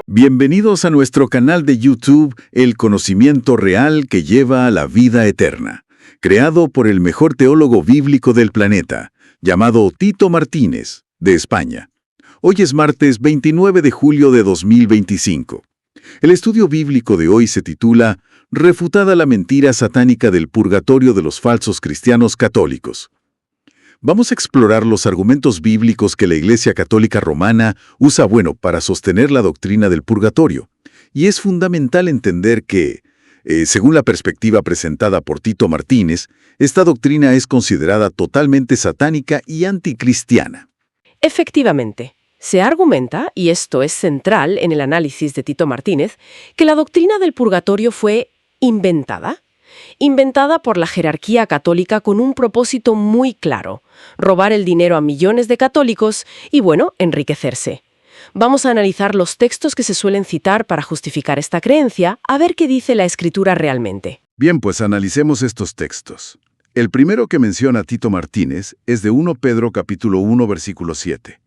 Bienvenidos a nuestro canal de YouTube El conocimiento real que lleva a la vida eterna, creado por el mejor teólogo bíblico del planeta, llamado Tito Martínez, de España. Hoy es martes 29 de julio de 2025. El estudio bíblico de hoy se titula Refutada la mentira satánica del purgatorio de los falsos cristianos católicos. Vamos a explorar los argumentos bíblicos que la Iglesia Católica Romana usa, para sostener la doctrina del purgatorio. Y es fundamental entender que, según la perspectiva presentada por Tito Martínez, esta doctrina es considerada totalmente satánica y anticristiana. Efectivamente, se argumenta, y esto es central en el análisis de Tito Martínez, que la doctrina del purgatorio fue inventada por la jerarquía católica con un propósito muy claro: robar el dinero a millones de católicos y, enriquecerse. Vamos a analizar los textos que se suelen citar para justificar esta creencia, a ver qué dice la Escritura realmente. Bien, pues analicemos estos textos. El primero que menciona Tito Martínez es de 1 Pedro capítulo 1, versículo 7.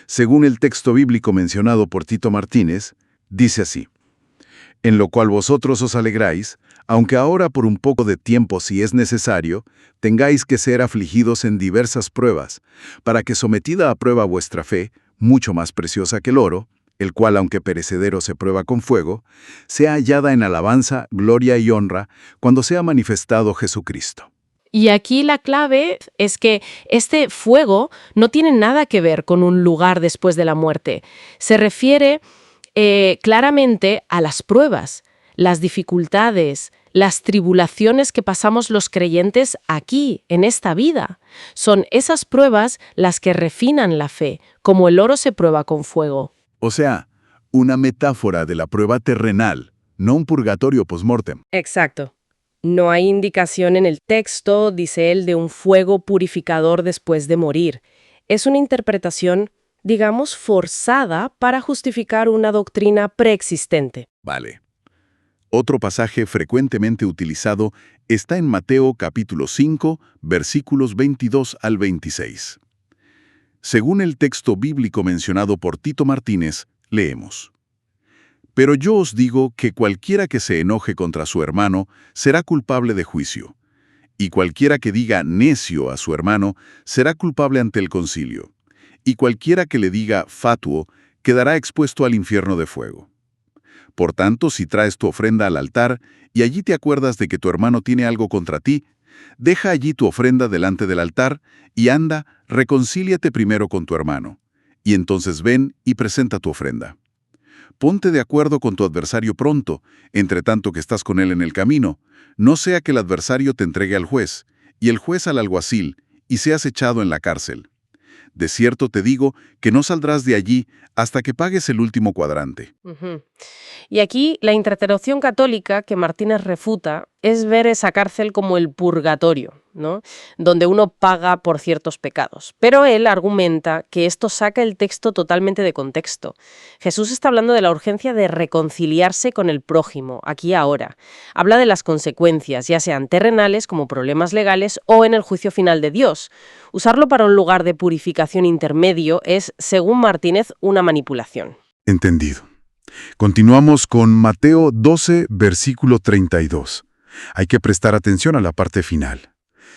Según el texto bíblico mencionado por Tito Martínez, dice así: en lo cual vosotros os alegráis, aunque ahora por un poco de tiempo, si es necesario, tengáis que ser afligidos en diversas pruebas, para que sometida a prueba vuestra fe, mucho más preciosa que el oro, el cual aunque perecedero se prueba con fuego, sea hallada en alabanza, gloria y honra, cuando sea manifestado Jesucristo. Y aquí la clave es que este fuego no tiene nada que ver con un lugar después de la muerte. Se refiere claramente a las pruebas, las dificultades, las tribulaciones que pasamos los creyentes aquí, en esta vida. Son esas pruebas las que refinan la fe, como el oro se prueba con fuego. O sea, una metáfora de la prueba terrenal, no un purgatorio post-mortem. Exacto. No hay indicación en el texto, dice él, de un fuego purificador después de morir. Es una interpretación, digamos, forzada para justificar una doctrina preexistente. Vale. Otro pasaje frecuentemente utilizado está en Mateo capítulo 5, versículos 22 al 26. Según el texto bíblico mencionado por Tito Martínez, leemos: Pero yo os digo que cualquiera que se enoje contra su hermano será culpable de juicio, y cualquiera que diga necio a su hermano será culpable ante el concilio, y cualquiera que le diga fatuo quedará expuesto al infierno de fuego. Por tanto, si traes tu ofrenda al altar y allí te acuerdas de que tu hermano tiene algo contra ti, deja allí tu ofrenda delante del altar y anda, reconcíliate primero con tu hermano, y entonces ven y presenta tu ofrenda. Ponte de acuerdo con tu adversario pronto, entre tanto que estás con él en el camino, no sea que el adversario te entregue al juez, y el juez al alguacil, y seas echado en la cárcel. De cierto te digo que no saldrás de allí hasta que pagues el último cuadrante. Y aquí la interpretación católica que Martínez refuta es ver esa cárcel como el purgatorio, ¿no? Donde uno paga por ciertos pecados. Pero él argumenta que esto saca el texto totalmente de contexto. Jesús está hablando de la urgencia de reconciliarse con el prójimo, aquí y ahora. Habla de las consecuencias, ya sean terrenales como problemas legales o en el juicio final de Dios. Usarlo para un lugar de purificación intermedio es, según Martínez, una manipulación. Entendido. Continuamos con Mateo 12, versículo 32. Hay que prestar atención a la parte final.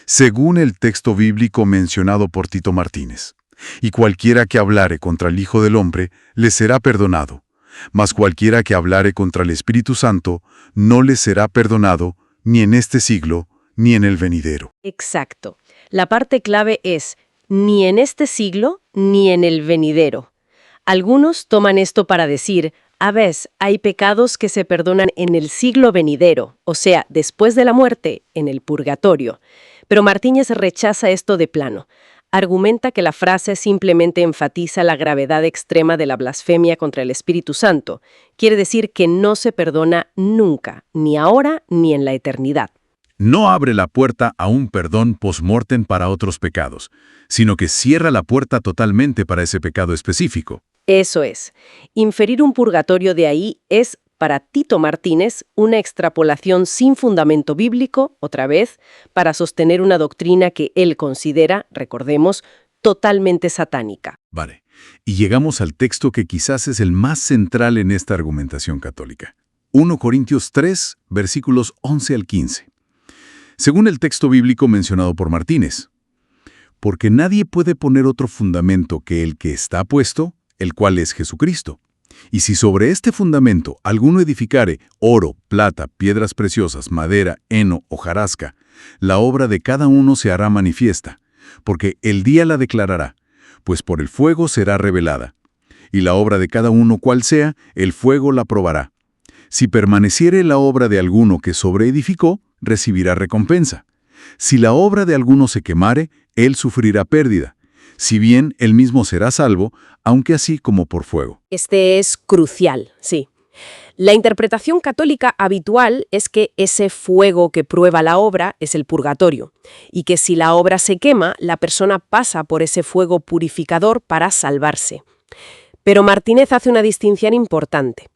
Según el texto bíblico mencionado por Tito Martínez, y cualquiera que hablare contra el Hijo del Hombre, le será perdonado, mas cualquiera que hablare contra el Espíritu Santo, no le será perdonado, ni en este siglo, ni en el venidero. Exacto. La parte clave es ni en este siglo, ni en el venidero. Algunos toman esto para decir: a veces hay pecados que se perdonan en el siglo venidero, o sea, después de la muerte, en el purgatorio. Pero Martínez rechaza esto de plano. Argumenta que la frase simplemente enfatiza la gravedad extrema de la blasfemia contra el Espíritu Santo. Quiere decir que no se perdona nunca, ni ahora ni en la eternidad. no abre la puerta a un perdón post-mortem para otros pecados, sino que cierra la puerta totalmente para ese pecado específico. Eso es. Inferir un purgatorio de ahí es, para Tito Martínez, una extrapolación sin fundamento bíblico, otra vez, para sostener una doctrina que él considera, recordemos, totalmente satánica. Vale. Y llegamos al texto que quizás es el más central en esta argumentación católica. 1 Corintios 3, versículos 11 al 15. Según el texto bíblico mencionado por Martínez, porque nadie puede poner otro fundamento que el que está puesto, el cual es Jesucristo. Y si sobre este fundamento alguno edificare oro, plata, piedras preciosas, madera, heno, hojarasca, la obra de cada uno se hará manifiesta, porque el día la declarará, pues por el fuego será revelada. Y la obra de cada uno cual sea, el fuego la probará. Si permaneciere la obra de alguno que sobreedificó, recibirá recompensa. Si la obra de alguno se quemare, él sufrirá pérdida. Si bien él mismo será salvo, aunque así como por fuego. Este es crucial, sí. La interpretación católica habitual es que ese fuego que prueba la obra es el purgatorio, y que si la obra se quema, la persona pasa por ese fuego purificador para salvarse. Pero Martínez hace una distinción importante.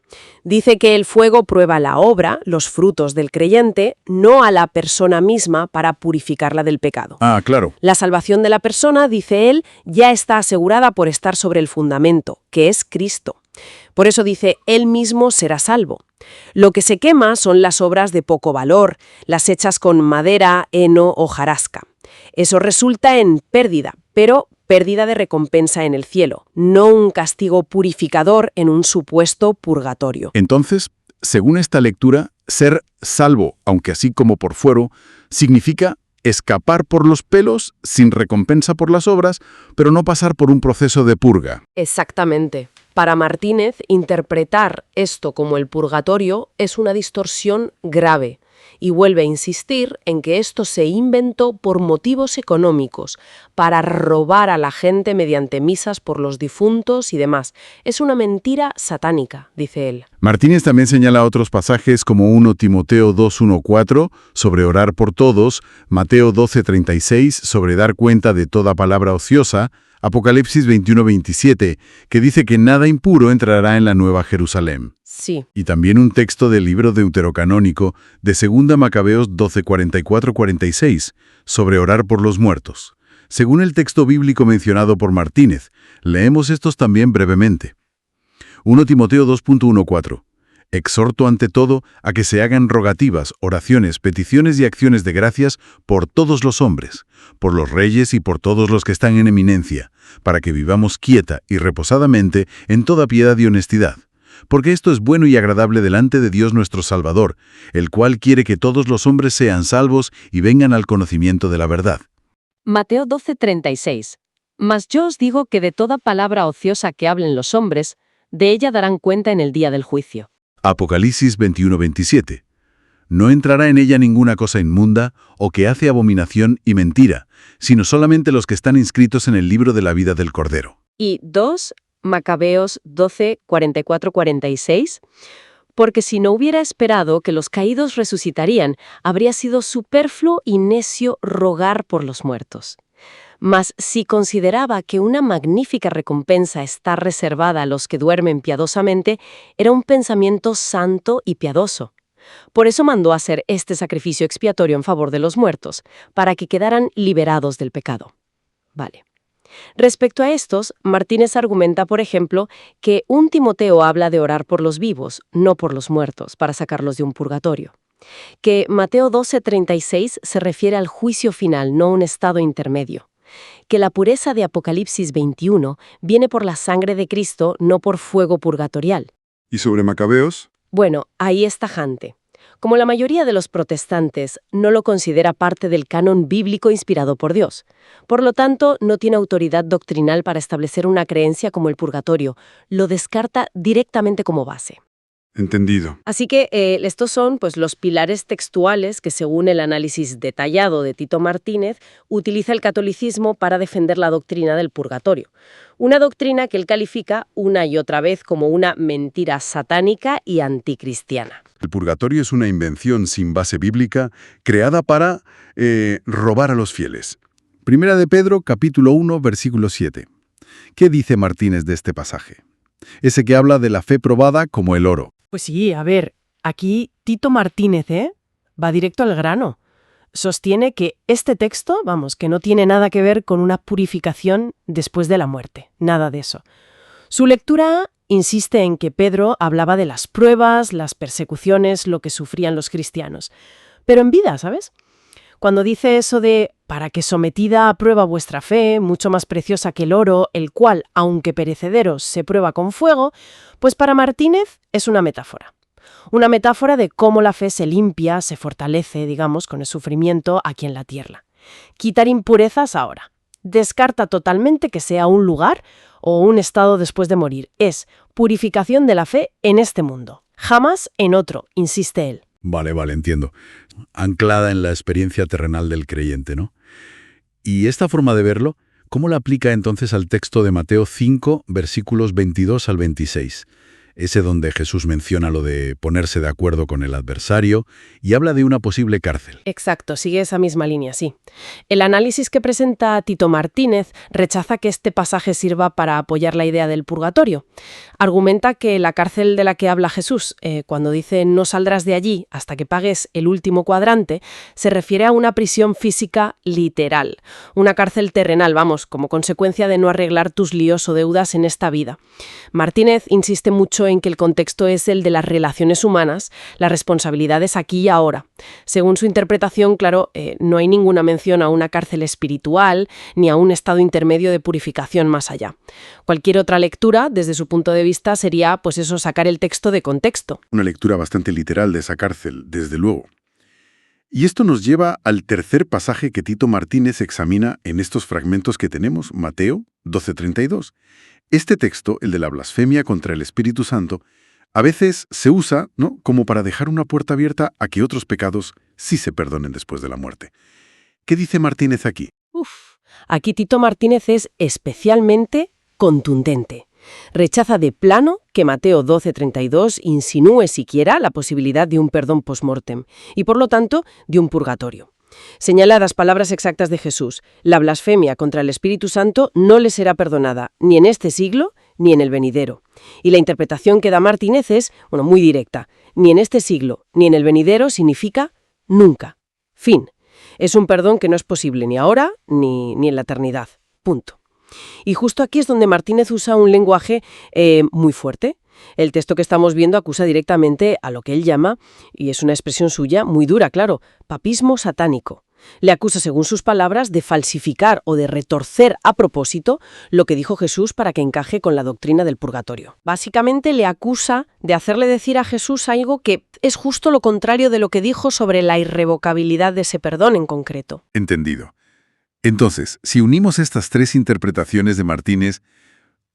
Dice que el fuego prueba la obra, los frutos del creyente, no a la persona misma para purificarla del pecado. Ah, claro. La salvación de la persona, dice él, ya está asegurada por estar sobre el fundamento, que es Cristo. Por eso dice, él mismo será salvo. Lo que se quema son las obras de poco valor, las hechas con madera, heno o hojarasca. Eso resulta en pérdida, pero pérdida de recompensa en el cielo, no un castigo purificador en un supuesto purgatorio. Entonces, según esta lectura, ser salvo, aunque así como por fuero, significa escapar por los pelos sin recompensa por las obras, pero no pasar por un proceso de purga. Exactamente. Para Martínez, interpretar esto como el purgatorio es una distorsión grave y vuelve a insistir en que esto se inventó por motivos económicos, para robar a la gente mediante misas por los difuntos y demás. Es una mentira satánica, dice él. Martínez también señala otros pasajes como 1 Timoteo 2:1-4 sobre orar por todos, Mateo 12:36 sobre dar cuenta de toda palabra ociosa, Apocalipsis 21:27, que dice que nada impuro entrará en la Nueva Jerusalén. Sí. Y también un texto del libro deuterocanónico de 2 Macabeos 12:44-46 sobre orar por los muertos. Según el texto bíblico mencionado por Martínez, leemos estos también brevemente. 1 Timoteo 2:14. Exhorto ante todo a que se hagan rogativas, oraciones, peticiones y acciones de gracias por todos los hombres, por los reyes y por todos los que están en eminencia, para que vivamos quieta y reposadamente en toda piedad y honestidad. Porque esto es bueno y agradable delante de Dios nuestro Salvador, el cual quiere que todos los hombres sean salvos y vengan al conocimiento de la verdad. Mateo 12:36. Mas yo os digo que de toda palabra ociosa que hablen los hombres, de ella darán cuenta en el día del juicio. Apocalipsis 21:27. No entrará en ella ninguna cosa inmunda o que hace abominación y mentira, sino solamente los que están inscritos en el libro de la vida del Cordero. Y 2 Macabeos 12:44-46. Porque si no hubiera esperado que los caídos resucitarían, habría sido superfluo y necio rogar por los muertos. Mas si consideraba que una magnífica recompensa está reservada a los que duermen piadosamente, era un pensamiento santo y piadoso. Por eso mandó hacer este sacrificio expiatorio en favor de los muertos, para que quedaran liberados del pecado. Vale. Respecto a estos, Martínez argumenta, por ejemplo, que 1 Timoteo habla de orar por los vivos, no por los muertos, para sacarlos de un purgatorio. Que Mateo 12:36 se refiere al juicio final, no a un estado intermedio. Que la pureza de Apocalipsis 21 viene por la sangre de Cristo, no por fuego purgatorial. ¿Y sobre Macabeos? Bueno, ahí es tajante. Como la mayoría de los protestantes, no lo considera parte del canon bíblico inspirado por Dios. Por lo tanto, no tiene autoridad doctrinal para establecer una creencia como el purgatorio. Lo descarta directamente como base. Entendido. Así que estos son los pilares textuales que, según el análisis detallado de Tito Martínez, utiliza el catolicismo para defender la doctrina del purgatorio. Una doctrina que él califica una y otra vez como una mentira satánica y anticristiana. El purgatorio es una invención sin base bíblica creada para robar a los fieles. Primera de Pedro, capítulo 1, versículo 7. ¿Qué dice Martínez de este pasaje? Ese que habla de la fe probada como el oro. Pues sí, a ver, aquí Tito Martínez, va directo al grano. Sostiene que este texto, vamos, que no tiene nada que ver con una purificación después de la muerte, nada de eso. Su lectura insiste en que Pedro hablaba de las pruebas, las persecuciones, lo que sufrían los cristianos. Pero en vida, ¿sabes? Cuando dice eso de «para que sometida a prueba vuestra fe, mucho más preciosa que el oro, el cual, aunque perecedero, se prueba con fuego», pues para Martínez es una metáfora. Una metáfora de cómo la fe se limpia, se fortalece, digamos, con el sufrimiento aquí en la tierra. Quitar impurezas ahora. Descarta totalmente que sea un lugar o un estado después de morir. Es purificación de la fe en este mundo. Jamás en otro, insiste él. Vale, entiendo. Anclada en la experiencia terrenal del creyente, ¿no? Y esta forma de verlo, ¿cómo la aplica entonces al texto de Mateo 5, versículos 22 al 26? Ese donde Jesús menciona lo de ponerse de acuerdo con el adversario y habla de una posible cárcel. Exacto, sigue esa misma línea, sí. El análisis que presenta Tito Martínez rechaza que este pasaje sirva para apoyar la idea del purgatorio. Argumenta que la cárcel de la que habla Jesús, cuando dice «no saldrás de allí hasta que pagues el último cuadrante», se refiere a una prisión física literal, una cárcel terrenal, vamos, como consecuencia de no arreglar tus líos o deudas en esta vida. Martínez insiste mucho en que el contexto es el de las relaciones humanas, las responsabilidades aquí y ahora. Según su interpretación, claro, no hay ninguna mención a una cárcel espiritual ni a un estado intermedio de purificación más allá. Cualquier otra lectura, desde su punto de vista, sería, pues eso, sacar el texto de contexto. Una lectura bastante literal de esa cárcel, desde luego. Y esto nos lleva al tercer pasaje que Tito Martínez examina en estos fragmentos que tenemos, Mateo 12:32. Este texto, el de la blasfemia contra el Espíritu Santo, a veces se usa, ¿no?, como para dejar una puerta abierta a que otros pecados sí se perdonen después de la muerte. ¿Qué dice Martínez aquí? Aquí Tito Martínez es especialmente contundente. Rechaza de plano que Mateo 12:32 insinúe siquiera la posibilidad de un perdón post-mortem y, por lo tanto, de un purgatorio. Señala las palabras exactas de Jesús: la blasfemia contra el Espíritu Santo no le será perdonada, ni en este siglo, ni en el venidero. Y la interpretación que da Martínez es, muy directa. Ni en este siglo, ni en el venidero significa nunca. Fin. Es un perdón que no es posible ni ahora, ni en la eternidad. Punto. Y justo aquí es donde Martínez usa un lenguaje muy fuerte. El texto que estamos viendo acusa directamente a lo que él llama, y es una expresión suya muy dura, claro, papismo satánico. Le acusa, según sus palabras, de falsificar o de retorcer a propósito lo que dijo Jesús para que encaje con la doctrina del purgatorio. Básicamente le acusa de hacerle decir a Jesús algo que es justo lo contrario de lo que dijo sobre la irrevocabilidad de ese perdón en concreto. Entendido. Entonces, si unimos estas tres interpretaciones de Martínez,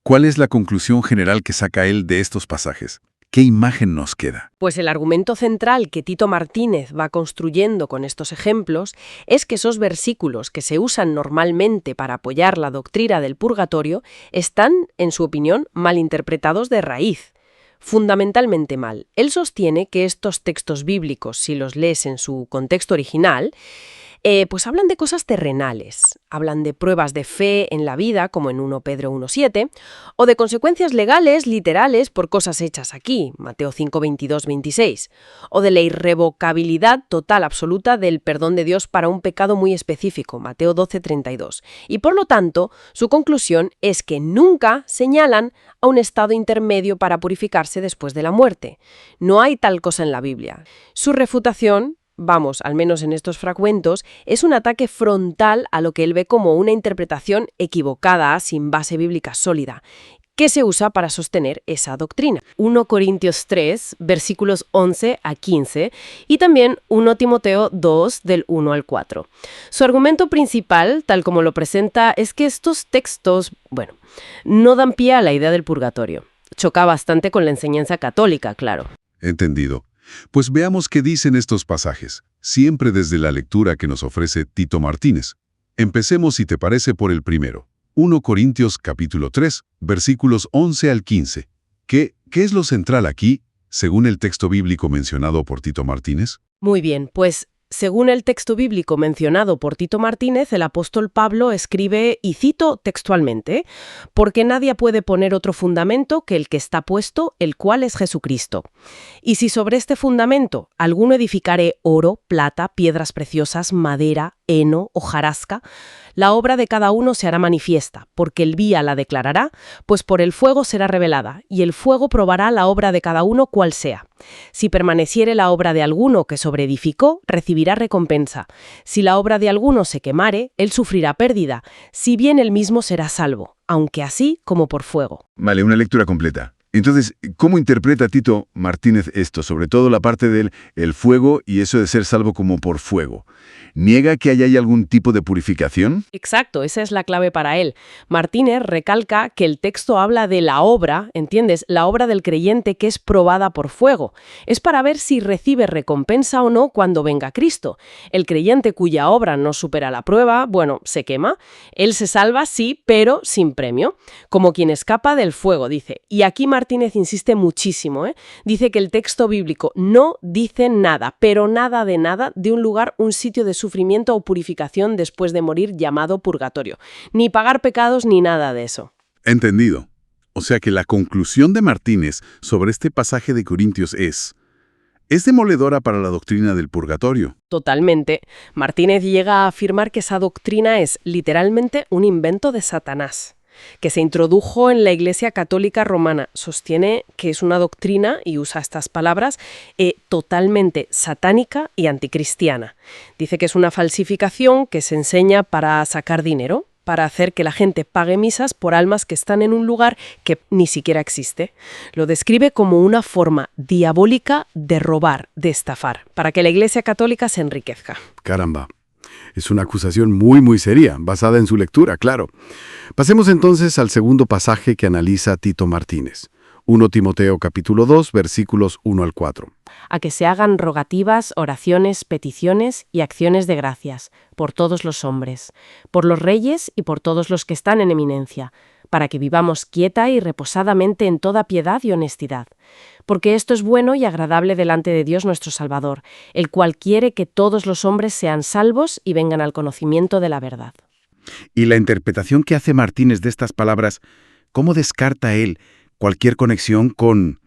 ¿cuál es la conclusión general que saca él de estos pasajes? ¿Qué imagen nos queda? Pues el argumento central que Tito Martínez va construyendo con estos ejemplos es que esos versículos que se usan normalmente para apoyar la doctrina del purgatorio están, en su opinión, mal interpretados de raíz. Fundamentalmente mal. Él sostiene que estos textos bíblicos, si los lees en su contexto original, pues hablan de cosas terrenales, hablan de pruebas de fe en la vida, como en 1 Pedro 1:7, o de consecuencias legales, literales, por cosas hechas aquí, Mateo 5, 22, 26, o de la irrevocabilidad total, absoluta del perdón de Dios para un pecado muy específico, Mateo 12, 32. Y por lo tanto, su conclusión es que nunca señalan a un estado intermedio para purificarse después de la muerte. No hay tal cosa en la Biblia. Su refutación, al menos en estos fragmentos, es un ataque frontal a lo que él ve como una interpretación equivocada, sin base bíblica sólida, que se usa para sostener esa doctrina. 1 Corintios 3, versículos 11 a 15, y también 1 Timoteo 2, del 1 al 4. Su argumento principal, tal como lo presenta, es que estos textos, no dan pie a la idea del purgatorio. Choca bastante con la enseñanza católica, claro. Entendido. Pues veamos qué dicen estos pasajes, siempre desde la lectura que nos ofrece Tito Martínez. Empecemos, si te parece, por el primero. 1 Corintios capítulo 3, versículos 11 al 15. ¿Qué es lo central aquí? según el texto bíblico mencionado por Tito Martínez? Muy bien, pues según el texto bíblico mencionado por Tito Martínez, el apóstol Pablo escribe, y cito textualmente, «Porque nadie puede poner otro fundamento que el que está puesto, el cual es Jesucristo. Y si sobre este fundamento alguno edificare oro, plata, piedras preciosas, madera, heno, hojarasca, la obra de cada uno se hará manifiesta, porque el día la declarará, pues por el fuego será revelada, y el fuego probará la obra de cada uno cual sea. Si permaneciere la obra de alguno que sobreedificó, recibirá recompensa. Si la obra de alguno se quemare, él sufrirá pérdida, si bien él mismo será salvo, aunque así como por fuego». Vale, una lectura completa. Entonces, ¿cómo interpreta Tito Martínez esto? Sobre todo la parte del el fuego y eso de ser salvo como por fuego. ¿Niega que haya algún tipo de purificación? Exacto, esa es la clave para él. Martínez recalca que el texto habla de la obra, ¿entiendes? La obra del creyente que es probada por fuego. Es para ver si recibe recompensa o no cuando venga Cristo. El creyente cuya obra no supera la prueba, bueno, se quema. Él se salva, sí, pero sin premio. Como quien escapa del fuego, dice. Y aquí Martínez insiste muchísimo, ¿eh? Dice que el texto bíblico no dice nada, pero nada de un lugar, un sitio de sufrimiento o purificación después de morir llamado purgatorio. Ni pagar pecados ni nada de eso. Entendido. O sea que la conclusión de Martínez sobre este pasaje de Corintios es demoledora para la doctrina del purgatorio. Totalmente. Martínez llega a afirmar que esa doctrina es literalmente un invento de Satanás, que se introdujo en la Iglesia Católica Romana. Sostiene que es una doctrina, y usa estas palabras, totalmente satánica y anticristiana. Dice que es una falsificación que se enseña para sacar dinero, para hacer que la gente pague misas por almas que están en un lugar que ni siquiera existe. Lo describe como una forma diabólica de robar, de estafar, para que la Iglesia Católica se enriquezca. Caramba. Es una acusación muy, muy seria, basada en su lectura, claro. Pasemos entonces al segundo pasaje que analiza Tito Martínez. 1 Timoteo capítulo 2, versículos 1 al 4. A que se hagan rogativas, oraciones, peticiones y acciones de gracias por todos los hombres, por los reyes y por todos los que están en eminencia, para que vivamos quieta y reposadamente en toda piedad y honestidad. Porque esto es bueno y agradable delante de Dios nuestro Salvador, el cual quiere que todos los hombres sean salvos y vengan al conocimiento de la verdad. Y la interpretación que hace Martínez de estas palabras, ¿cómo descarta él cualquier conexión con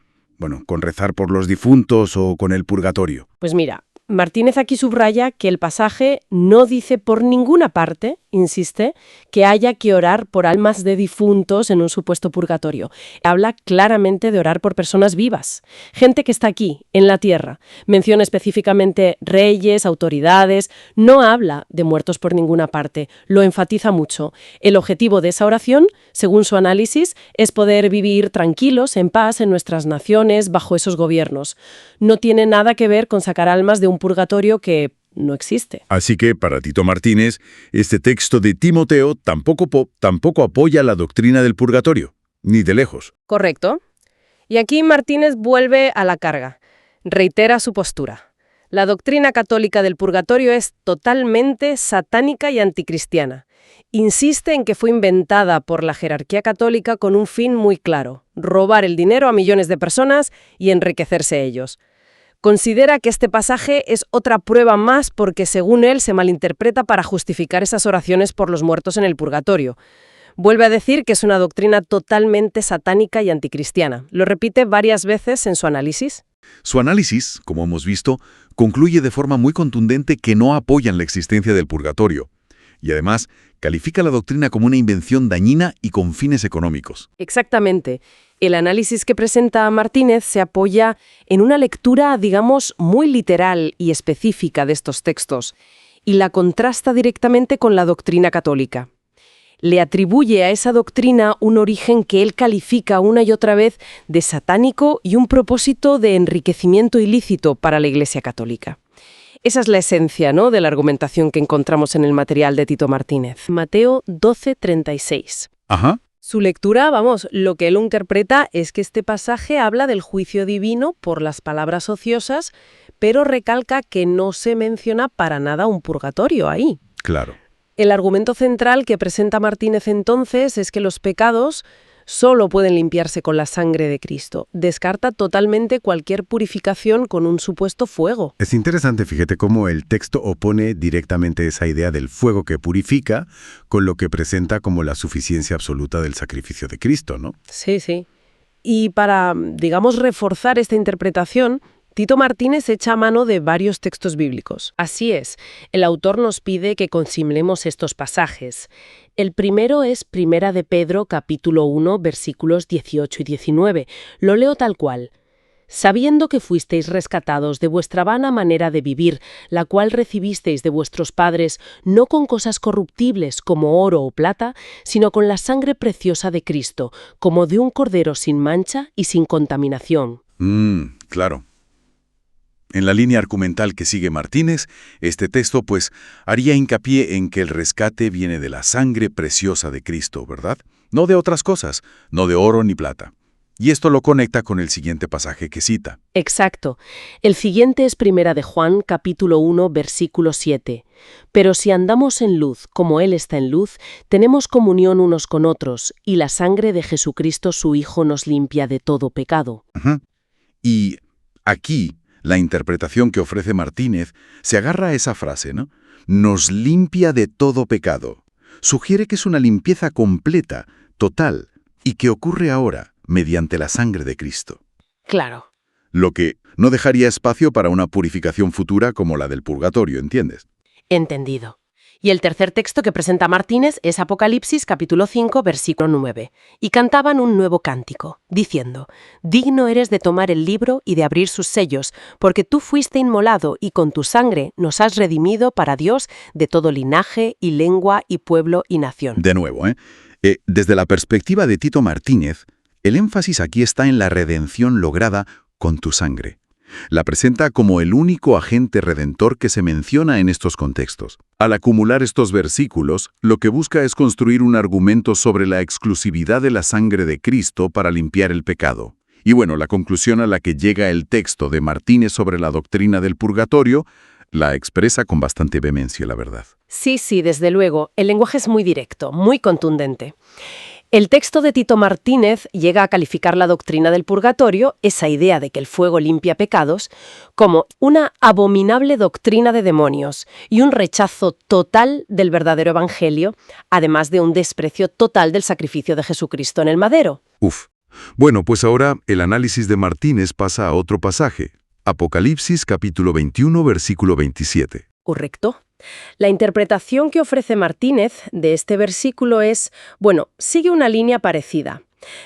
rezar por los difuntos o con el purgatorio? Pues mira, Martínez aquí subraya que el pasaje no dice por ninguna parte, insiste, que haya que orar por almas de difuntos en un supuesto purgatorio. Habla claramente de orar por personas vivas, gente que está aquí, en la tierra. Menciona específicamente reyes, autoridades. No habla de muertos por ninguna parte. Lo enfatiza mucho. El objetivo de esa oración, según su análisis, es poder vivir tranquilos, en paz, en nuestras naciones, bajo esos gobiernos. No tiene nada que ver con sacar almas de un purgatorio que no existe. Así que, para Tito Martínez, este texto de Timoteo tampoco apoya la doctrina del purgatorio, ni de lejos. Correcto. Y aquí Martínez vuelve a la carga. Reitera su postura. La doctrina católica del purgatorio es totalmente satánica y anticristiana. Insiste en que fue inventada por la jerarquía católica con un fin muy claro: robar el dinero a millones de personas y enriquecerse ellos. Considera que este pasaje es otra prueba más porque, según él, se malinterpreta para justificar esas oraciones por los muertos en el purgatorio. Vuelve a decir que es una doctrina totalmente satánica y anticristiana. Lo repite varias veces en su análisis. Su análisis, como hemos visto, concluye de forma muy contundente que no apoyan la existencia del purgatorio. Y además, califica la doctrina como una invención dañina y con fines económicos. Exactamente. El análisis que presenta Martínez se apoya en una lectura, digamos, muy literal y específica de estos textos, y la contrasta directamente con la doctrina católica. Le atribuye a esa doctrina un origen que él califica una y otra vez de satánico y un propósito de enriquecimiento ilícito para la Iglesia católica. Esa es la esencia, ¿no?, de la argumentación que encontramos en el material de Tito Martínez. Mateo 12:36. Ajá. Su lectura, lo que él interpreta es que este pasaje habla del juicio divino por las palabras ociosas, pero recalca que no se menciona para nada un purgatorio ahí. Claro. El argumento central que presenta Martínez entonces es que los pecados solo pueden limpiarse con la sangre de Cristo. Descarta totalmente cualquier purificación con un supuesto fuego. Es interesante, fíjate cómo el texto opone directamente esa idea del fuego que purifica con lo que presenta como la suficiencia absoluta del sacrificio de Cristo, ¿no? Sí, sí. Y para, digamos, reforzar esta interpretación, Tito Martínez echa mano de varios textos bíblicos. Así es, el autor nos pide que consimplemos estos pasajes. El primero es Primera de Pedro, capítulo 1, versículos 18 y 19. Lo leo tal cual. Sabiendo que fuisteis rescatados de vuestra vana manera de vivir, la cual recibisteis de vuestros padres, no con cosas corruptibles como oro o plata, sino con la sangre preciosa de Cristo, como de un cordero sin mancha y sin contaminación. Claro. En la línea argumental que sigue Martínez, este texto pues haría hincapié en que el rescate viene de la sangre preciosa de Cristo, ¿verdad? No de otras cosas, no de oro ni plata. Y esto lo conecta con el siguiente pasaje que cita. Exacto. El siguiente es Primera de Juan, capítulo 1, versículo 7. Pero si andamos en luz, como Él está en luz, tenemos comunión unos con otros, y la sangre de Jesucristo su Hijo nos limpia de todo pecado. Y aquí, la interpretación que ofrece Martínez se agarra a esa frase, ¿no? Nos limpia de todo pecado. Sugiere que es una limpieza completa, total, y que ocurre ahora, mediante la sangre de Cristo. Claro. Lo que no dejaría espacio para una purificación futura como la del purgatorio, ¿entiendes? Entendido. Y el tercer texto que presenta Martínez es Apocalipsis capítulo 5, versículo 9. Y cantaban un nuevo cántico, diciendo, «Digno eres de tomar el libro y de abrir sus sellos, porque tú fuiste inmolado y con tu sangre nos has redimido para Dios de todo linaje y lengua y pueblo y nación». De nuevo, desde la perspectiva de Tito Martínez, el énfasis aquí está en la redención lograda con tu sangre. La presenta como el único agente redentor que se menciona en estos contextos. Al acumular estos versículos, lo que busca es construir un argumento sobre la exclusividad de la sangre de Cristo para limpiar el pecado. Y bueno, la conclusión a la que llega el texto de Martínez sobre la doctrina del purgatorio la expresa con bastante vehemencia, la verdad. Sí, desde luego. El lenguaje es muy directo, muy contundente. El texto de Tito Martínez llega a calificar la doctrina del purgatorio, esa idea de que el fuego limpia pecados, como una abominable doctrina de demonios y un rechazo total del verdadero evangelio, además de un desprecio total del sacrificio de Jesucristo en el madero. Bueno, pues ahora el análisis de Martínez pasa a otro pasaje. Apocalipsis capítulo 21, versículo 27. ¿Correcto? La interpretación que ofrece Martínez de este versículo es, sigue una línea parecida.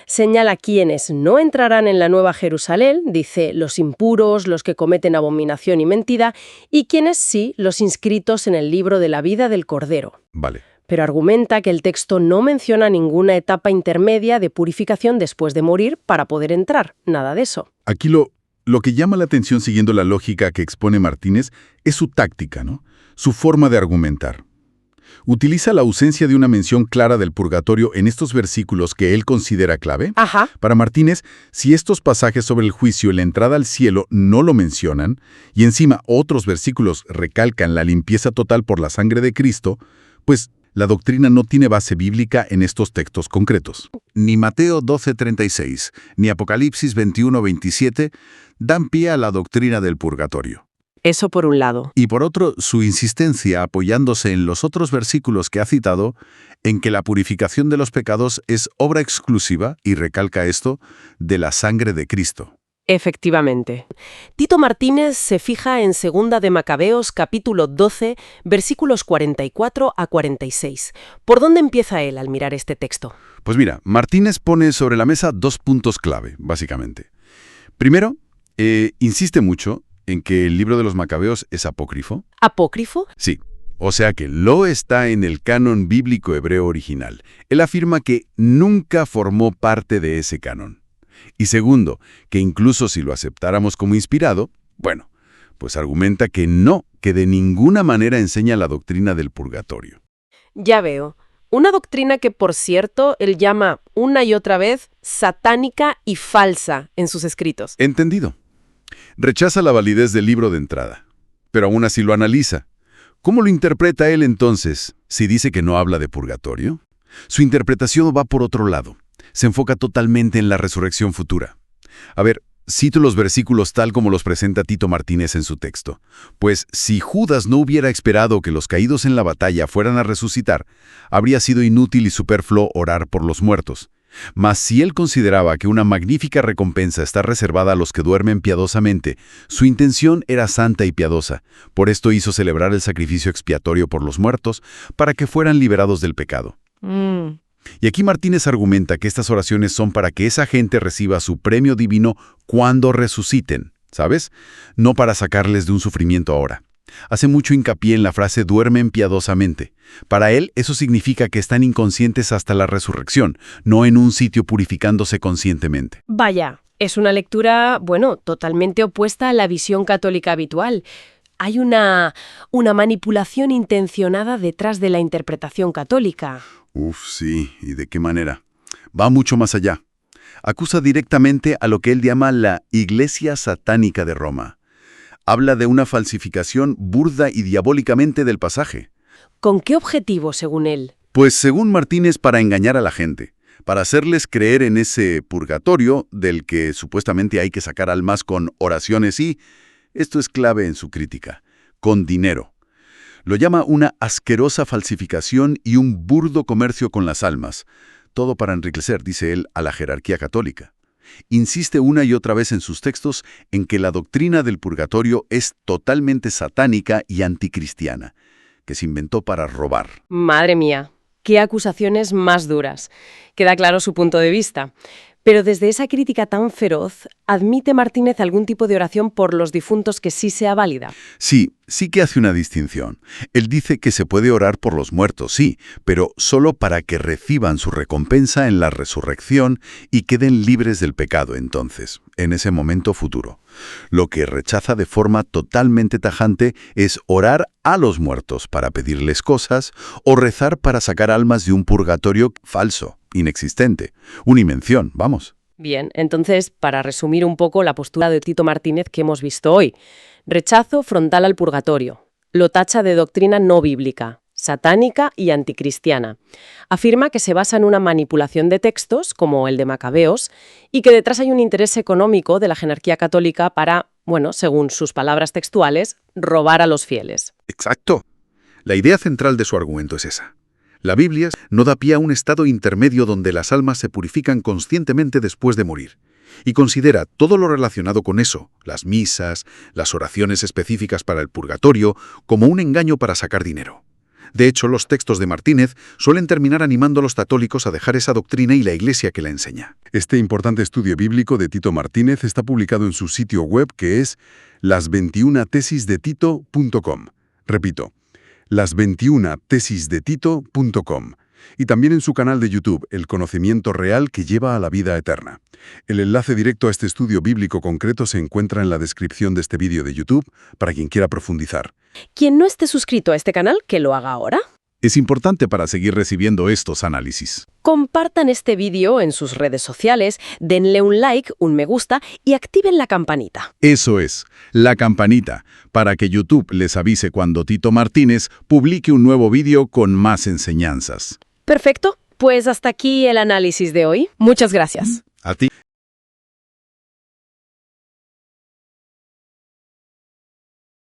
Señala quienes no entrarán en la Nueva Jerusalén, dice los impuros, los que cometen abominación y mentira, y quienes sí, los inscritos en el libro de la vida del Cordero. Vale. Pero argumenta que el texto no menciona ninguna etapa intermedia de purificación después de morir para poder entrar. Nada de eso. Aquí lo que llama la atención siguiendo la lógica que expone Martínez es su táctica, ¿no? Su forma de argumentar. Utiliza la ausencia de una mención clara del purgatorio en estos versículos que él considera clave. Ajá. Para Martínez, si estos pasajes sobre el juicio y la entrada al cielo no lo mencionan, y encima otros versículos recalcan la limpieza total por la sangre de Cristo, pues la doctrina no tiene base bíblica en estos textos concretos. Ni Mateo 12:36, ni Apocalipsis 21:27 dan pie a la doctrina del purgatorio. Eso por un lado. Y por otro, su insistencia apoyándose en los otros versículos que ha citado, en que la purificación de los pecados es obra exclusiva, y recalca esto, de la sangre de Cristo. Efectivamente. Tito Martínez se fija en 2 de Macabeos, capítulo 12, versículos 44 a 46. ¿Por dónde empieza él al mirar este texto? Pues mira, Martínez pone sobre la mesa 2 puntos clave, básicamente. Primero, insiste mucho en que el libro de los Macabeos es apócrifo. ¿Apócrifo? Sí. O sea que no está en el canon bíblico hebreo original. Él afirma que nunca formó parte de ese canon. Y segundo, que incluso si lo aceptáramos como inspirado, pues argumenta que no, que de ninguna manera enseña la doctrina del purgatorio. Ya veo. Una doctrina que, por cierto, él llama una y otra vez satánica y falsa en sus escritos. Entendido. Rechaza la validez del libro de entrada, pero aún así lo analiza. ¿Cómo lo interpreta él entonces si dice que no habla de purgatorio? Su interpretación va por otro lado. Se enfoca totalmente en la resurrección futura. A ver, cito los versículos tal como los presenta Tito Martínez en su texto. Pues si Judas no hubiera esperado que los caídos en la batalla fueran a resucitar, habría sido inútil y superfluo orar por los muertos. Mas si él consideraba que una magnífica recompensa está reservada a los que duermen piadosamente, su intención era santa y piadosa. Por esto hizo celebrar el sacrificio expiatorio por los muertos, para que fueran liberados del pecado. Y aquí Martínez argumenta que estas oraciones son para que esa gente reciba su premio divino cuando resuciten, ¿sabes? No para sacarles de un sufrimiento ahora. Hace mucho hincapié en la frase duermen piadosamente. Para él, eso significa que están inconscientes hasta la resurrección, no en un sitio purificándose conscientemente. Vaya, es una lectura, bueno, totalmente opuesta a la visión católica habitual. Hay una manipulación intencionada detrás de la interpretación católica. Sí, ¿y de qué manera? Va mucho más allá. Acusa directamente a lo que él llama la Iglesia Satánica de Roma. Habla de una falsificación burda y diabólicamente del pasaje. ¿Con qué objetivo, según él? Pues según Martínez, para engañar a la gente, para hacerles creer en ese purgatorio del que supuestamente hay que sacar almas con oraciones y, esto es clave en su crítica, con dinero. Lo llama una asquerosa falsificación y un burdo comercio con las almas. Todo para enriquecer, dice él, a la jerarquía católica. Insiste una y otra vez en sus textos en que la doctrina del purgatorio es totalmente satánica y anticristiana, que se inventó para robar. Madre mía, qué acusaciones más duras. Queda claro su punto de vista. Pero desde esa crítica tan feroz, ¿admite Martínez algún tipo de oración por los difuntos que sí sea válida? Sí que hace una distinción. Él dice que se puede orar por los muertos, sí, pero solo para que reciban su recompensa en la resurrección y queden libres del pecado entonces, en ese momento futuro. Lo que rechaza de forma totalmente tajante es orar a los muertos para pedirles cosas o rezar para sacar almas de un purgatorio falso, inexistente, una invención, vamos. Bien, entonces, para resumir un poco la postura de Tito Martínez que hemos visto hoy. Rechazo frontal al purgatorio. Lo tacha de doctrina no bíblica, satánica y anticristiana. Afirma que se basa en una manipulación de textos, como el de Macabeos, y que detrás hay un interés económico de la jerarquía católica para, bueno, según sus palabras textuales, robar a los fieles. Exacto. La idea central de su argumento es esa. La Biblia no da pie a un estado intermedio donde las almas se purifican conscientemente después de morir, y considera todo lo relacionado con eso, las misas, las oraciones específicas para el purgatorio, como un engaño para sacar dinero. De hecho, los textos de Martínez suelen terminar animando a los católicos a dejar esa doctrina y la Iglesia que la enseña. Este importante estudio bíblico de Tito Martínez está publicado en su sitio web que es las21tesisdetito.com. Repito, las21tesisdetito.com. Y también en su canal de YouTube, El conocimiento real que lleva a la vida eterna. El enlace directo a este estudio bíblico concreto se encuentra en la descripción de este vídeo de YouTube para quien quiera profundizar. Quien no esté suscrito a este canal, que lo haga ahora. Es importante para seguir recibiendo estos análisis. Compartan este vídeo en sus redes sociales, denle un like, un me gusta y activen la campanita. Eso es, la campanita, para que YouTube les avise cuando Tito Martínez publique un nuevo vídeo con más enseñanzas. Perfecto, pues hasta aquí el análisis de hoy. Muchas gracias. A ti.